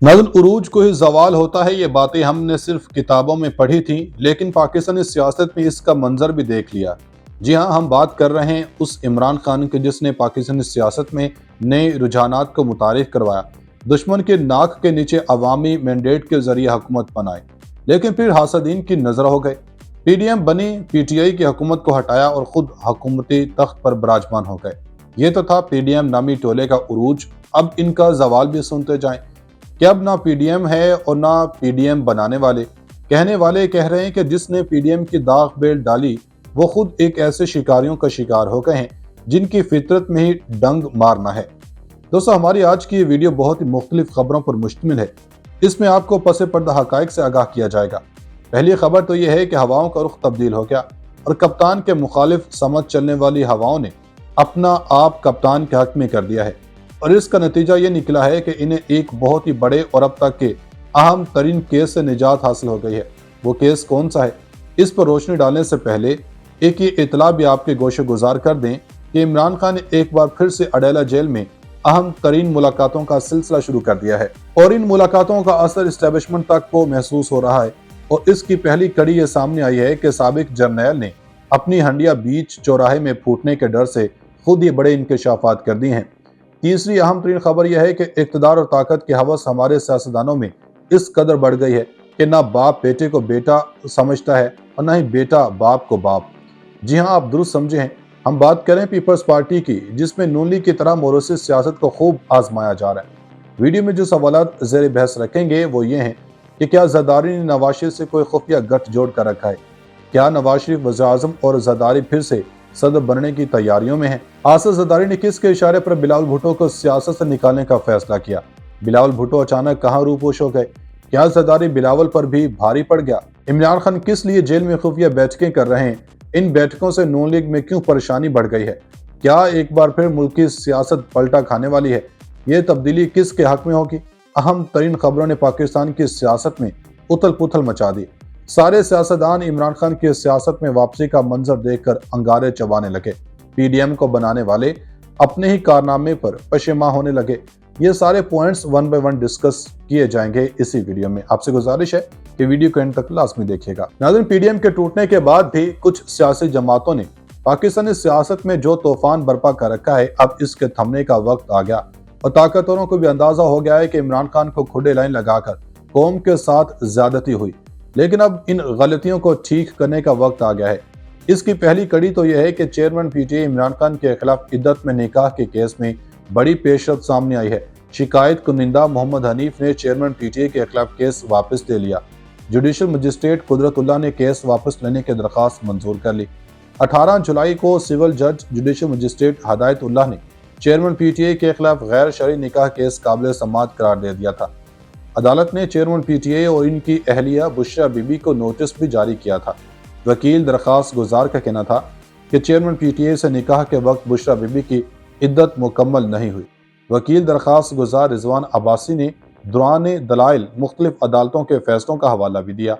नाज़िल उरूज को ही ज़वाल होता है, ये बातें हमने सिर्फ किताबों में पढ़ी थी, लेकिन पाकिस्तानी सियासत में इसका मंजर भी देख लिया। जी हाँ, हम बात कर रहे हैं उस इमरान खान की जिसने पाकिस्तानी सियासत में नए रुझानात को मुतारिफ करवाया, दुश्मन के नाक के नीचे अवामी मैंडेट के जरिए हुकूमत बनाई, लेकिन फिर हासदीन की नजर हो गए। PDM बनी, PTI की हुकूमत को हटाया और खुद हुकूमती तख्त पर विराजमान हो गए। ये तो था PDM नामी टोले का उरूज, अब इनका जवाल भी सुनते जाएं कि अब ना PDM है और ना PDM बनाने वाले। कहने वाले कह रहे हैं कि जिसने PDM की दाग बेल डाली वो खुद एक ऐसे शिकारियों का शिकार हो गए हैं जिनकी फितरत में ही डंग मारना है। दोस्तों, हमारी आज की ये वीडियो बहुत ही मुख्तलिफ खबरों पर मुश्तमिल है। इसमें आपको पसे पर्दा हकाइक से आगाह किया जाएगा। पहली खबर तो यह है कि हवाओं का रुख तब्दील हो गया और कप्तान के मुखालिफ समझ चलने वाली हवाओं ने अपना आप कप्तान के हक में कर दिया है और इसका नतीजा ये निकला है कि इन्हें एक बहुत ही बड़े और अब तक के अहम तरीन केस से निजात हासिल हो गई है। वो केस कौन सा है, इस पर रोशनी डालने से पहले एक ये इतला भी आपके गोशे गुजार कर दें कि इमरान खान ने एक बार फिर से अडेला जेल में अहम तरीन मुलाकातों का सिलसिला शुरू कर दिया है और इन मुलाकातों का असर इस्टेब्लिशमेंट तक को महसूस हो रहा है। और इसकी पहली कड़ी ये सामने आई है कि साबिक जर्नैल ने अपनी हंडिया बीच चौराहे में फूटने के डर से खुद ये बड़े इंकशाफात कर दिए हैं। तीसरी अहम तरीन खबर यह है कि इक़्तिदार और ताकत की हवस हमारे सियासतदानों में इस कदर बढ़ गई है कि ना बाप बेटे को बेटा समझता है और ना ही बेटा बाप को बाप। जी हाँ, आप दुरुस्त समझे हैं, हम बात करें पीपल्स पार्टी की, जिसमें नून लीग की तरह मोरसी सियासत को खूब आजमाया जा रहा है। वीडियो में जो सवालात ज़ेर बहस रखेंगे वो ये हैं कि क्या ज़रदारी ने नवाज शरीफ से कोई खुफिया गठजोड़ कर रखा है? क्या नवाज शरीफ वज़ीर-ए-आज़म और ज़रदारी फिर से सदर बनने की तैयारियों में है? आसिफ ज़रदारी ने किसके इशारे पर बिलावल भुट्टो को सियासत से निकालने का फैसला किया? बिलावल भुट्टो अचानक कहाँ रूपोश हो गए? क्या ज़रदारी बिलावल पर भी भारी पड़ गया? इमरान खान किस लिए जेल में खुफिया बैठकें कर रहे हैं? इन बैठकों से नून लीग में क्यों परेशानी बढ़ गई है? क्या एक बार फिर मुल्क की सियासत पलटा खाने वाली है? ये तब्दीली किसके हक में होगी? अहम तरीन खबरों ने पाकिस्तान की सियासत में उथल पुथल मचा दी। सारे सियासतदान इमरान खान की सियासत में वापसी का मंजर देखकर अंगारे चबाने लगे। PDM को बनाने वाले अपने ही कारनामे पर पशेमा होने लगे। ये सारे points one by one discuss किए जाएंगे इसी वीडियो में। आपसे गुजारिश है कि वीडियो को एंड तक लाजमी देखिएगा। नाज़रीन, PDM के टूटने के बाद भी कुछ सियासी जमातों ने पाकिस्तानी सियासत में जो तूफान बर्पा कर रखा है, अब इसके थमने का वक्त आ गया और ताकतवरों को भी अंदाजा हो गया है कि इमरान खान को खुडे लाइन लगाकर कौम के साथ ज्यादती हुई, लेकिन अब इन गलतियों को ठीक करने का वक्त आ गया है। इसकी पहली कड़ी तो यह है कि चेयरमैन PTI इमरान खान के खिलाफ इद्दत में निकाह के केस में बड़ी पेशरफ सामने आई है। शिकायत कुनिंदा मोहम्मद हनीफ ने चेयरमैन PTI के खिलाफ केस वापस ले लिया। जुडिशल मजिस्ट्रेट कुदरतुल्लाह ने केस वापस लेने की दरख्वास्त मंजूर कर ली। 18 जुलाई को सिविल जज जुडिशल मजिस्ट्रेट हदायतुल्लाह ने चेयरमैन PTI के खिलाफ गैर शरई निकाह केस काबिल समाअत करार दे दिया था। अदालत ने चेयरमैन PTI और इनकी अहलिया बुशरा बीबी को नोटिस भी जारी किया था। वकील दरख्वास्त गुजार का कहना था कि चेयरमैन PTI से निकाह के वक्त बुशरा बीबी की इद्दत मुकम्मल नहीं हुई। वकील दरख्वास्त गुजार रिजवान अब्बासी ने दौरान दलाइल मुख्तलिफ अदालतों के फैसलों का हवाला भी दिया।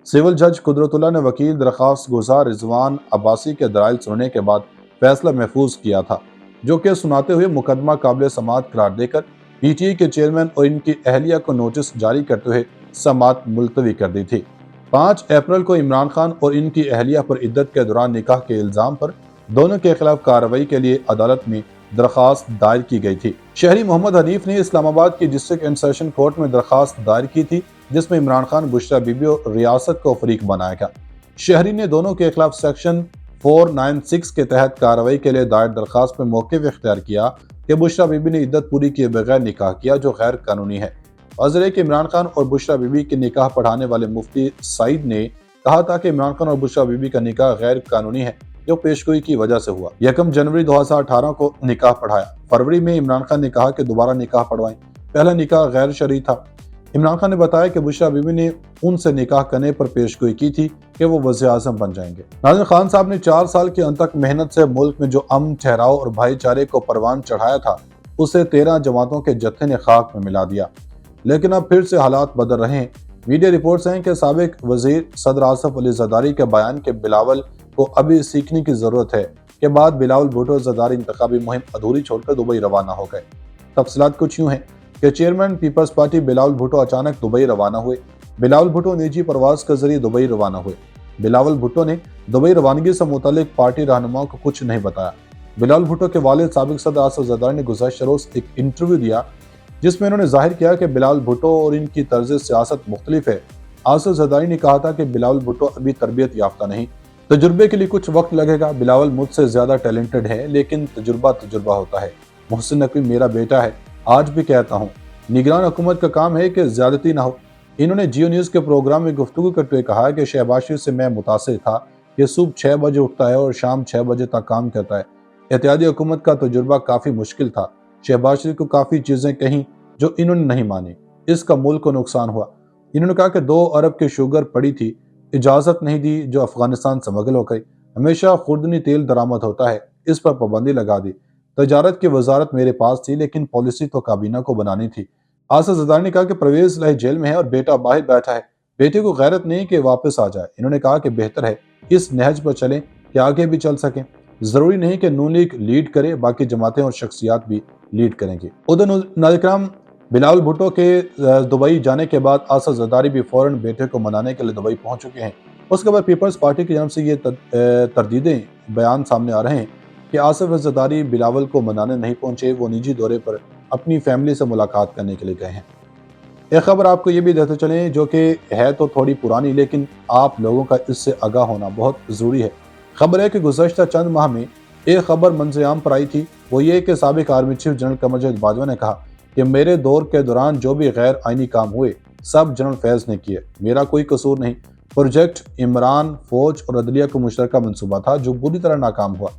सिविल जज कुदरतुल्लाह ने वकील दरख्वास्त गुजार रिजवान अब्बासी के दलाइल सुनने के बाद फैसला महफूज किया था, जो कि सुनाते हुए मुकदमा काबिल समाअत करार देकर PTI के चेयरमैन और इनकी अहलिया को नोटिस जारी करते हुए समाअत मुलतवी कर दी थी। 5 अप्रैल को इमरान खान और इनकी अहलिया पर इद्दत के दौरान निकाह के इल्जाम पर दोनों के खिलाफ कार्रवाई के लिए अदालत में दरख्वास्त दायर की गई थी। शहरी मोहम्मद हनीफ ने इस्लामाबाद की डिस्ट्रिक्ट एंड सेशन कोर्ट में दरख्वास्त दायर की थी, जिसमें इमरान खान, बुशरा बीबी और रियासत को फरीक बनाया गया। शहरी ने दोनों के खिलाफ सेक्शन 496 के तहत कार्रवाई के लिए दायर दरख्वास्त में मौक़िफ़ इख्तियार किया कि बुशरा बीबी ने इद्दत पूरी किए बगैर निकाह किया, जो गैर कानूनी है। वाज़ेह है कि इमरान खान और बुशरा बीबी के निकाह पढ़ाने वाले मुफ्ती सईद ने कहा था कि इमरान खान और बुशरा बीबी का निकाह गैर कानूनी है, जो पेशगोई की वजह से हुआ। 1 जनवरी 2018 को निकाह पढ़ाया। फरवरी में इमरान खान ने कहा कि दोबारा निकाह पढ़वाएं। पहला निकाह गैर शरई था। इमरान खान ने बताया कि बुशरा बीबी ने उनसे निकाह करने पर पेशगोई की थी कि वो वज़ीर-ए-आज़म बन जाएंगे। नाज़रीन, खान साहब ने 4 साल के अंत तक मेहनत से मुल्क में जो अमन, ठहराव और भाईचारे को परवान चढ़ाया था, उसे 13 जमातों के जत्थे ने खाक में मिला दिया। लेकिन अब फिर से हालात बदल रहे हैं। मीडिया रिपोर्ट्स हैं कि साबिक वजीर सदर आसिफ अली ज़रदारी के बयान के बिलावल को अभी सीखने की जरूरत है के बाद बिलावल भुट्टो ज़रदारी इंतखाबी मुहिम अधूरी छोड़कर दुबई रवाना हो गए। तफसीलात कुछ यूँ हैं। कि चेयरमैन पीपल्स पार्टी बिलावल भुट्टो अचानक दुबई रवाना हुए। बिलावल भुट्टो निजी प्रवास के जरिए दुबई रवाना हुए। बिलावल भुट्टो ने दुबई रवानगी से मुतालिक पार्टी रहनुमाओं को कुछ नहीं बताया। बिलावल भुट्टो के वालिद साबिक सदर आसिफ जरदारी ने गुज़श्ता रोज एक इंटरव्यू दिया जिसमें इन्होंने जाहिर किया कि बिलावल भुट्टो और इनकी तर्ज सियासत मुख्तलिफ है। आसिफ जरदारी ने कहा था कि बिलावल भुट्टो अभी तरबियत याफ्ता नहीं, तजुर्बे के लिए कुछ वक्त लगेगा। बिलावल मुझसे ज्यादा टैलेंटेड है लेकिन तजुर्बा होता है। मोहसिन नकवी मेरा बेटा है, आज भी कहता हूँ निगरान हुकूमत का काम है कि ज्यादती ना हो। इन्होंने जियो न्यूज के प्रोग्राम में गुफ्तगू करते हुए कहा कि शहबाज शरीफ से मैं मुतासिर था कि सुबह 6 बजे उठता है और शाम 6 बजे तक काम करता है। एहतियाती हुकूमत का तजुर्बा काफी मुश्किल था। शहबाज शरीफ को काफी चीजें कहीं जो इन्होंने नहीं मानी, इसका मुल्क को नुकसान हुआ। इन्होंने कहा कि 2 अरब की शुगर पड़ी थी, इजाजत नहीं दी जो अफगानिस्तान स्मगल हो गई। हमेशा खुर्दनी तेल दरामद होता है, इस पर पाबंदी लगा दी। तजारत की वजारत मेरे पास थी लेकिन पॉलिसी तो काबीना को बनानी थी। आसिफ जरदारी ने कहा कि परवेज इलाही जेल में है और बेटा बाहर बैठा है, बेटे को गैरत नहीं कि वापस आ जाए। इन्होंने कहा कि बेहतर है इस नहज पर चलें कि आगे भी चल सकें। जरूरी नहीं कि नून लीग लीड करे, बाकी जमातें और शख्सियात भी लीड करेंगी। उधर नाज़रीन, बिलावल भुट्टो के दुबई जाने के बाद आसिफ जरदारी भी फौरन बेटे को मनाने के लिए दुबई पहुंच चुके हैं। उसके बाद पीपल्स पार्टी की जानब से ये तरदीदें बयान सामने आ रहे हैं कि आसिफ जरदारी बिलावल को मनाने नहीं पहुंचे, वो निजी दौरे पर अपनी फैमिली से मुलाकात करने के लिए गए हैं। एक खबर आपको ये भी देते चलें जो कि है तो थोड़ी पुरानी लेकिन आप लोगों का इससे आगाह होना बहुत ज़रूरी है। खबर है कि गुज़श्ता चंद माह में एक खबर मंज़र-ए-आम पर आई थी, वो ये कि साबिक army chief general Qamar Javed Bajwa ने कहा कि मेरे दौर के दौरान जो भी गैर आइनी काम हुए सब जनरल फैज़ ने किए, मेरा कोई कसूर नहीं। प्रोजेक्ट इमरान फौज और अदलिया का मुश्तरका मनसूबा था जो बुरी तरह नाकाम हुआ।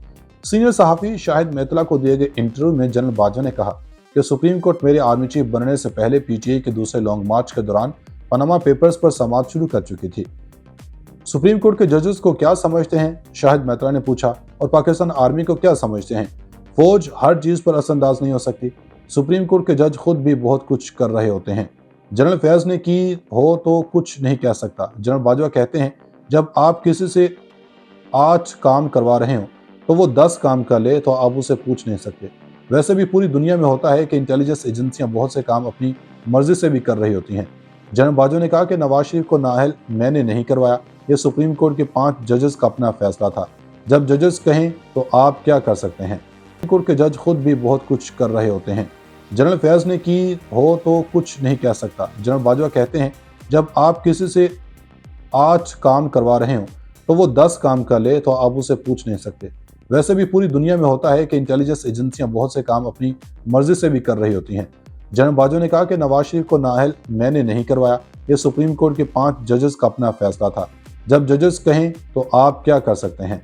सीनियर सहाफ़ी शाहिद मेतला को दिए गए इंटरव्यू में जनरल बाजवा ने कहा कि सुप्रीम कोर्ट मेरे आर्मी चीफ बनने से पहले पीटीआई के दूसरे लॉन्ग मार्च के दौरान पनामा पेपर्स पर समाअत शुरू कर चुकी थी। सुप्रीम कोर्ट के जजेस को क्या समझते हैं, शाहिद मेतला ने पूछा, और पाकिस्तान आर्मी को क्या समझते हैं। फौज हर चीज पर असरअंदाज नहीं हो सकती। सुप्रीम कोर्ट के जज खुद भी बहुत कुछ कर रहे होते हैं। जनरल फैज ने की हो तो कुछ नहीं कह सकता। जनरल बाजवा कहते हैं जब आप किसी से 8 काम करवा रहे हो तो वो 10 काम कर ले तो आप उसे पूछ नहीं सकते। वैसे भी पूरी दुनिया में होता है कि इंटेलिजेंस एजेंसियां बहुत से काम अपनी मर्जी से भी कर रही होती हैं। जनरल बाजवा ने कहा कि नवाज शरीफ को नाअहल मैंने नहीं करवाया, ये सुप्रीम कोर्ट के 5 जजेस का अपना फैसला था। जब जजेस कहें तो आप क्या कर सकते हैं। सुप्रीम कोर्ट के जज खुद भी बहुत कुछ कर रहे होते हैं। जनरल फैज ने की हो तो कुछ नहीं कह सकता। जनरल बाजवा कहते हैं जब आप किसी से 8 काम करवा रहे हो तो वो 10 काम कर ले तो आप उसे पूछ नहीं सकते। वैसे भी पूरी दुनिया में होता है कि इंटेलिजेंस एजेंसियां बहुत से काम अपनी मर्जी से भी कर रही होती हैं। जनरल बाजवा ने कहा कि नवाज शरीफ को नाअहल मैंने नहीं करवाया, ये सुप्रीम कोर्ट के 5 जजेस का अपना फैसला था। जब जजेस कहें तो आप क्या कर सकते हैं।